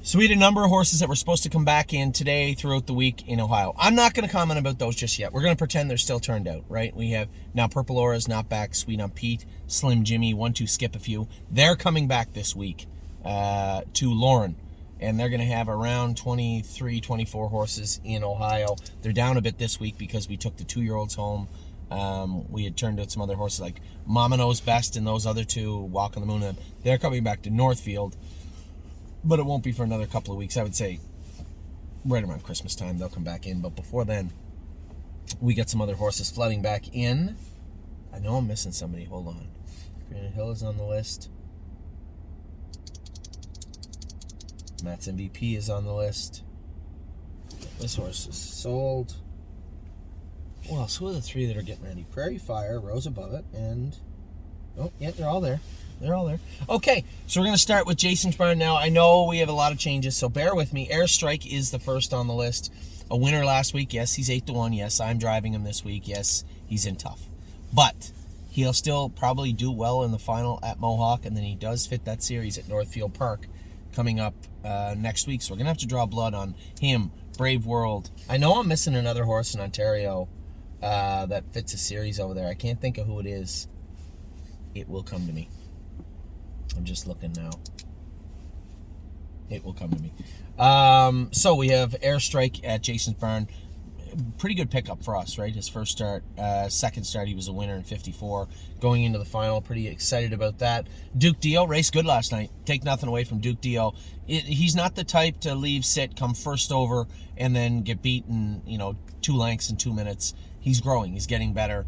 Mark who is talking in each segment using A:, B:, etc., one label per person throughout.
A: So we had a number of horses that were supposed to come back in today throughout the week in Ohio. I'm not going to comment about those just yet. We're going to pretend they're still turned out, right? We have now Purple Aura's not back, Sweet on Pete, Slim Jimmy, 1, 2, Skip a Few. They're coming back this week to Lauren, and they're going to have around 23, 24 horses in Ohio. They're down a bit this week because we took the 2-year-olds home. We had turned out some other horses like Mama Knows Best and those other two, Walk on the Moon. They're coming back to Northfield. But it won't be for another couple of weeks. I would say right around Christmas time they'll come back in. But before then, we got some other horses flooding back in. I know I'm missing somebody. Hold on. Granite Hill is on the list. Matt's MVP is on the list. This horse is sold. Well, so who are the 3 that are getting ready? Prairie Fire, Rose Above It, and... Oh, yeah, they're all there. They're all there. Okay, so we're going to start with Jason's barn now. I know we have a lot of changes, so bear with me. Airstrike is the first on the list. A winner last week. Yes, he's 8-1. Yes, I'm driving him this week. Yes, he's in tough. But he'll still probably do well in the final at Mohawk, and then he does fit that series at Northfield Park coming up next week. So we're going to have to draw blood on him, Brave World. I know I'm missing another horse in Ontario that fits a series over there. I can't think of who it is. It will come to me. I'm just looking now. It will come to me. So we have Airstrike at Jason's barn. Pretty good pickup for us, right? His first start, second start, he was a winner in 54. Going into the final, pretty excited about that. Duke Dio raced good last night. Take nothing away from Duke Dio. He's not the type to leave, sit, come first over, and then get beaten, 2 lengths in 2 minutes. He's growing. He's getting better.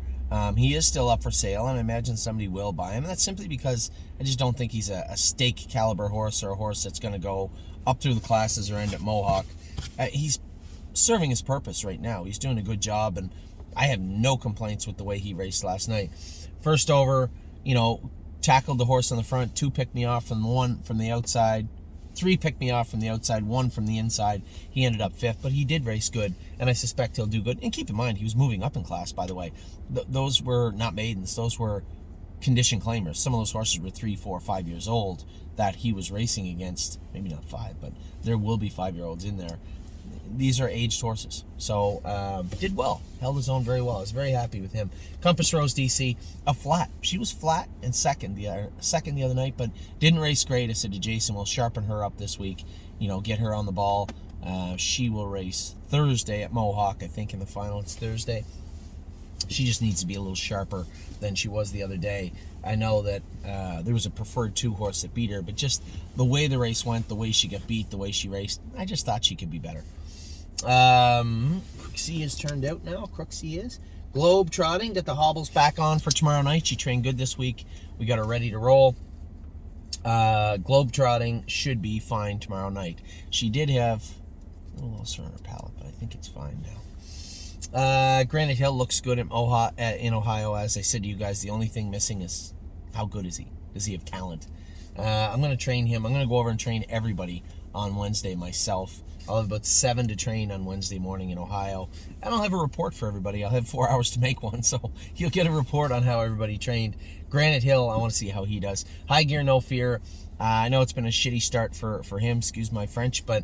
A: He is still up for sale, and I imagine somebody will buy him. And that's simply because I just don't think he's a stake caliber horse or a horse that's going to go up through the classes or end at Mohawk. He's serving his purpose right now. He's doing a good job, and I have no complaints with the way he raced last night. First over, tackled the horse on the front, 2 picked me off, and 1 from the outside. 3 picked me off from the outside, 1 from the inside. He ended up 5th, but he did race good, and I suspect he'll do good. And keep in mind, he was moving up in class, by the way. Those were not maidens. Those were condition claimers. Some of those horses were 3, 4, 5 years old that he was racing against. Maybe not 5, but there will be 5-year-olds in there. These are aged horses. So, did well. Held his own very well. I was very happy with him. Compass Rose DC, a flat. She was flat and second the other night, but didn't race great. I said to Jason, we'll sharpen her up this week. Get her on the ball. She will race Thursday at Mohawk. I think in the final it's Thursday. She just needs to be a little sharper than she was the other day. I know that there was a preferred 2 horse that beat her, but just the way the race went, the way she got beat, the way she raced, I just thought she could be better. Crooksy is turned out now. Crooksy is. Globe Trotting, get the hobbles back on for tomorrow night. She trained good this week. We got her ready to roll. Globe Trotting should be fine tomorrow night. She did have a little ulcer on her palate, but I think it's fine now. Granite Hill looks good in Ohio. As I said to you guys, the only thing missing is how good is he? Does he have talent? I'm going to train him. I'm going to go over and train everybody on Wednesday myself. I'll have about 7 to train on Wednesday morning in Ohio. And I'll have a report for everybody. I'll have 4 hours to make one, so you'll get a report on how everybody trained. Granite Hill, I want to see how he does. High Gear, No Fear. I know it's been a shitty start for him, excuse my French, but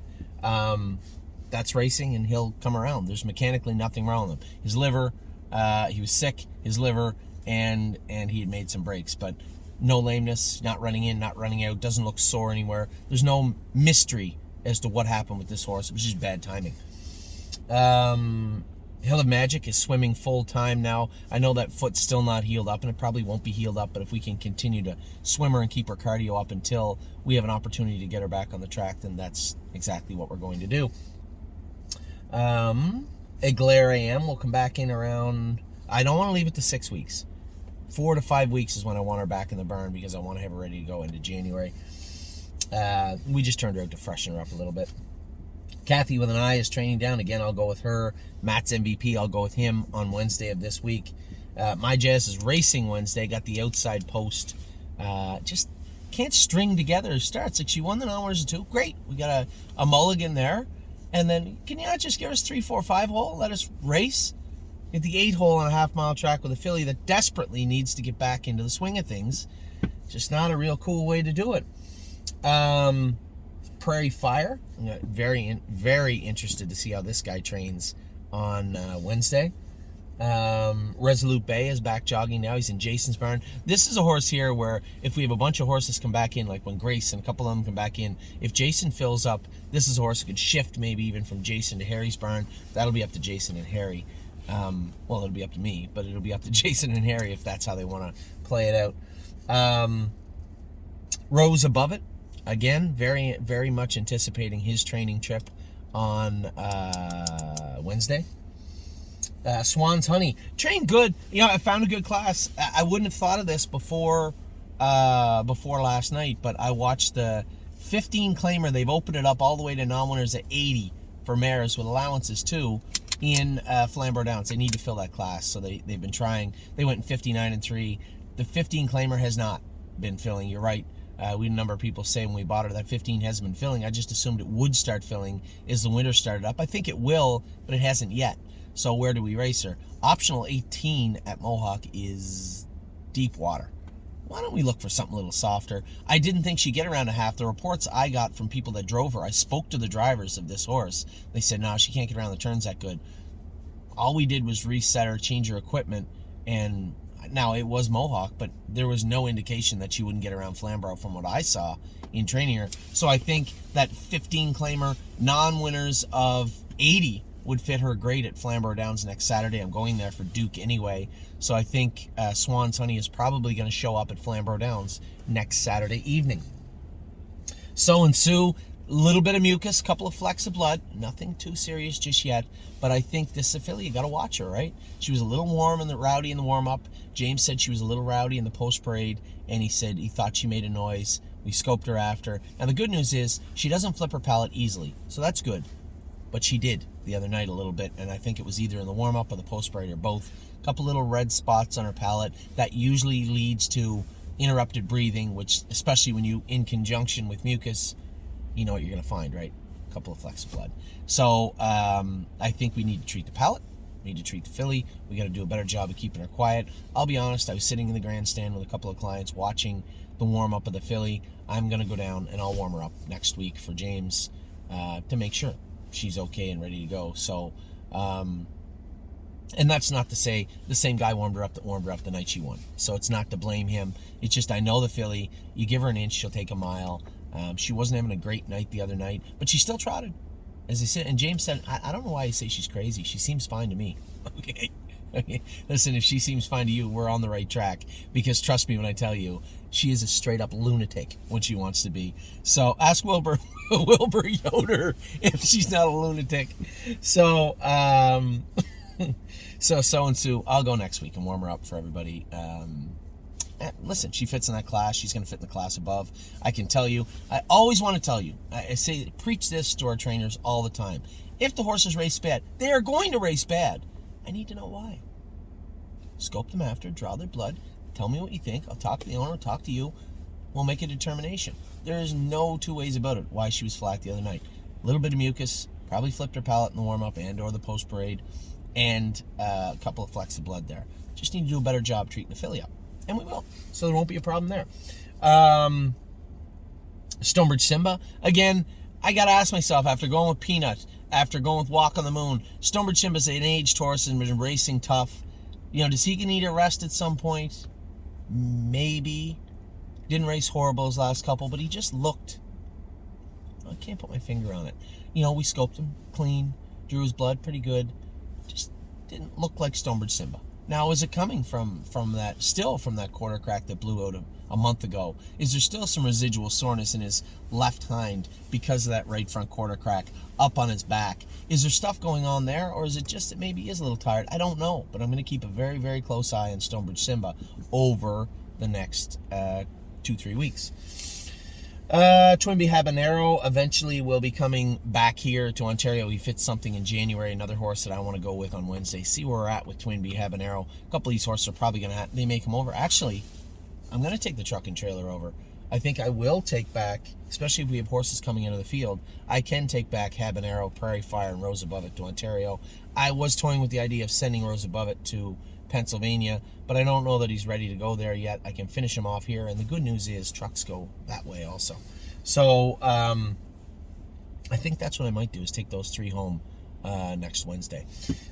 A: that's racing, and he'll come around. There's mechanically nothing wrong with him. His liver, he was sick, his liver, and he had made some breaks, but no lameness, not running in, not running out, doesn't look sore anywhere. There's no mystery as to what happened with this horse. It was just bad timing. Hill of Magic is swimming full time now. I know that foot's still not healed up, and it probably won't be healed up, but if we can continue to swim her and keep her cardio up until we have an opportunity to get her back on the track, then that's exactly what we're going to do. Eglaire AM will come back in around, I don't want to leave it to 6 weeks. 4 to 5 weeks is when I want her back in the barn, because I want to have her ready to go into January. We just turned her out to freshen her up a little bit. Kathy with an Eye is training down. Again, I'll go with her. Matt's MVP, I'll go with him on Wednesday of this week. My Jazz is racing Wednesday. Got the outside post. Just can't string together starts. Like, she won the non-winners of 2. Great. We got a mulligan there. And then, can you not just give us 3, 4, 5 hole? Let us race. Get the 8 hole on a half-mile track with a filly that desperately needs to get back into the swing of things. Just not a real cool way to do it. Prairie Fire. I'm very interested to see how this guy trains on Wednesday. Resolute Bay is back jogging now. He's in Jason's barn. This is a horse here where if we have a bunch of horses come back in, like when Grace and a couple of them come back in, if Jason fills up, this is a horse that could shift maybe even from Jason to Harry's barn. That'll be up to Jason and Harry. Well, it'll be up to me, but it'll be up to Jason and Harry if that's how they want to play it out. Rose Above It, again, very much anticipating his training trip on Wednesday. Swans Honey trained good. I found a good class. I wouldn't have thought of this before last night, but I watched the 15 claimer. They've opened it up all the way to non-winners at 80 for mares with allowances too in Flamborough Downs. They need to fill that class, so they've been trying. They went in 59 and 3. The 15 claimer has not been filling. You're right. We had a number of people say when we bought her that 15 hasn't been filling. I just assumed it would start filling as the winter started up. I think it will, but it hasn't yet. So where do we race her? Optional 18 at Mohawk is deep water. Why don't we look for something a little softer? I didn't think she'd get around a half. The reports I got from people that drove her, I spoke to the drivers of this horse. They said, no, she can't get around the turns that good. All we did was reset her, change her equipment, and now it was Mohawk, but there was no indication that she wouldn't get around Flamborough from what I saw in training her. So I think that 15 claimer, non-winners of 80 would fit her great at Flamborough Downs next Saturday. I'm going there for Duke anyway. So I think Swans Honey is probably going to show up at Flamborough Downs next Saturday evening. So and Sue, a little bit of mucus, couple of flecks of blood. Nothing too serious just yet. But I think this affiliate, you got to watch her, right? She was a little warm and rowdy in the warm-up. James said she was a little rowdy in the post-parade. And he said he thought she made a noise. We scoped her after. Now the good news is she doesn't flip her palate easily. So that's good. But she did the other night a little bit, and I think it was either in the warm-up or the post-parade or both. A couple little red spots on her palate. That usually leads to interrupted breathing, which, especially when you, in conjunction with mucus, you know what you're going to find, right? A couple of flecks of blood. So I think we need to treat the palate. We need to treat the filly. We got to do a better job of keeping her quiet. I'll be honest, I was sitting in the grandstand with a couple of clients watching the warm-up of the filly. I'm going to go down, and I'll warm her up next week for James to make sure she's okay and ready to go. So, and that's not to say the same guy warmed her up that warmed her up the night she won. So it's not to blame him. It's just I know the filly. You give her an inch, she'll take a mile. She wasn't having a great night the other night, but she still trotted. As I said, and James said, I don't know why you say she's crazy. She seems fine to me. Okay. Listen, if she seems fine to you, we're on the right track. Because trust me when I tell you, she is a straight-up lunatic when she wants to be. So ask Wilbur Yoder if she's not a lunatic. So, so and Sue, I'll go next week and warm her up for everybody. Listen, she fits in that class. She's going to fit in the class above. I can tell you. I always want to tell you. I say, preach this to our trainers all the time. If the horses race bad, they are going to race bad. I need to know why. Scope them after, draw their blood, tell me what you think. I'll talk to the owner, I'll talk to you. We'll make a determination. There is no two ways about it why she was flat the other night. A little bit of mucus, probably flipped her palate in the warm-up and or the post-parade, and a couple of flecks of blood there. Just need to do a better job treating the filly up. And we will. So there won't be a problem there. Stonebridge Simba, again, I got to ask myself, after going with Peanut, after going with Walk on the Moon, Stonebridge Simba's an aged horse and been racing tough. Does he need a rest at some point? Maybe. Didn't race horrible his last couple, but he just looked. I can't put my finger on it. We scoped him clean, drew his blood pretty good. Just didn't look like Stonebridge Simba. Now, is it coming from that quarter crack that blew out a month ago? Is there still some residual soreness in his left hind because of that right front quarter crack up on his back? Is there stuff going on there, or is it just that maybe he is a little tired? I don't know, but I'm going to keep a very, very close eye on Stonebridge Simba over the next 2-3 weeks. Twinbee Habanero eventually will be coming back here to Ontario. He fits something in January, another horse that I want to go with on Wednesday. See where we're at with Twinbee Habanero. A couple of these horses are probably going to they may come over. Actually, I'm going to take the truck and trailer over. I think I will take back, especially if we have horses coming into the field, I can take back Habanero, Prairie Fire, and Rose Above It to Ontario. I was toying with the idea of sending Rose Above It to Pennsylvania, but I don't know that he's ready to go there yet. I can finish him off here, and the good news is trucks go that way also. So I think that's what I might do, is take those 3 home next Wednesday.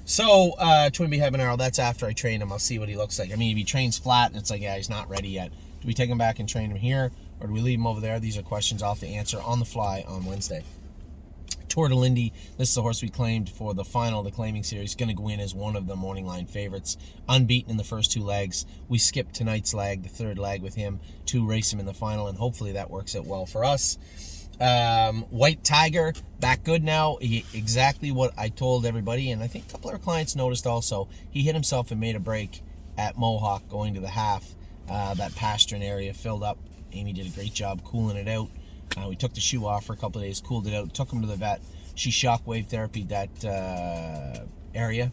A: So, Twin Bee Habanero, that's after I train him. I'll see what he looks like. I mean, if he trains flat and it's like, yeah, he's not ready yet, do we take him back and train him here, or do we leave him over there? These are questions I'll have to answer on the fly on Wednesday. Tour de Lindy, this is the horse we claimed for the final of the claiming series. Going to go in as one of the morning line favorites. Unbeaten in the first 2 legs. We skipped tonight's leg, the 3rd leg, with him to race him in the final, and hopefully that works out well for us. White Tiger, back good now. Exactly what I told everybody, and I think a couple of our clients noticed also. He hit himself and made a break at Mohawk going to the half. That pasturing area filled up. Amy did a great job cooling it out. We took the shoe off for a couple of days, cooled it out, took him to the vet. She shockwave therapy that area,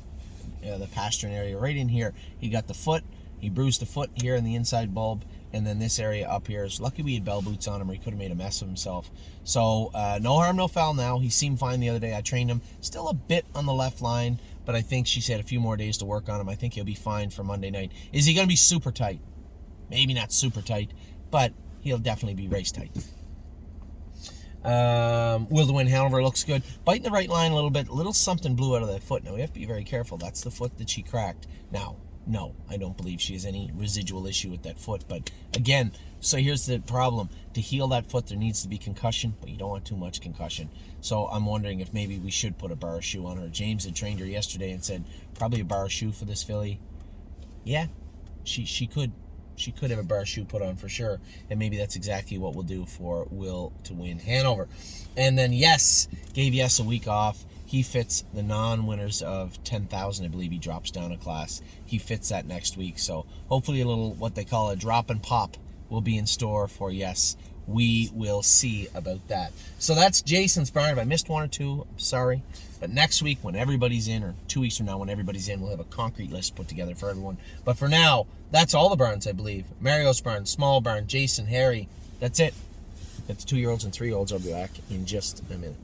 A: the pasturing area right in here. He got the foot. He bruised the foot here in the inside bulb, and then this area up here. It's lucky we had bell boots on him, or he could have made a mess of himself. So no harm, no foul now. He seemed fine the other day. I trained him. Still a bit on the left line, but I think she said a few more days to work on him. I think he'll be fine for Monday night. Is he going to be super tight? Maybe not super tight, but he'll definitely be race tight. Will to Win Hanover looks good. Biting the right line a little bit. A little something blew out of that foot. Now, we have to be very careful. That's the foot that she cracked. Now, no, I don't believe she has any residual issue with that foot. But, again, so here's the problem. To heal that foot, there needs to be concussion, but you don't want too much concussion. So I'm wondering if maybe we should put a bar shoe on her. James had trained her yesterday and said, probably a bar shoe for this filly. Yeah, she could. She could have a bar shoe put on for sure, and maybe that's exactly what we'll do for Will to Win Hanover. And then gave Yes a week off. He fits the non-winners of 10,000. I believe he drops down a class. He fits that next week, so hopefully a little, what they call a drop and pop, will be in store for Yes. We will see about that. So that's Jason's barn. If I missed one or two, I'm sorry. But next week, when everybody's in, or 2 weeks from now, when everybody's in, we'll have a concrete list put together for everyone. But for now, that's all the barns, I believe. Mario's barn, small barn, Jason, Harry. That's it. Got the 2-year-olds and 3-year-olds. I'll be back in just a minute.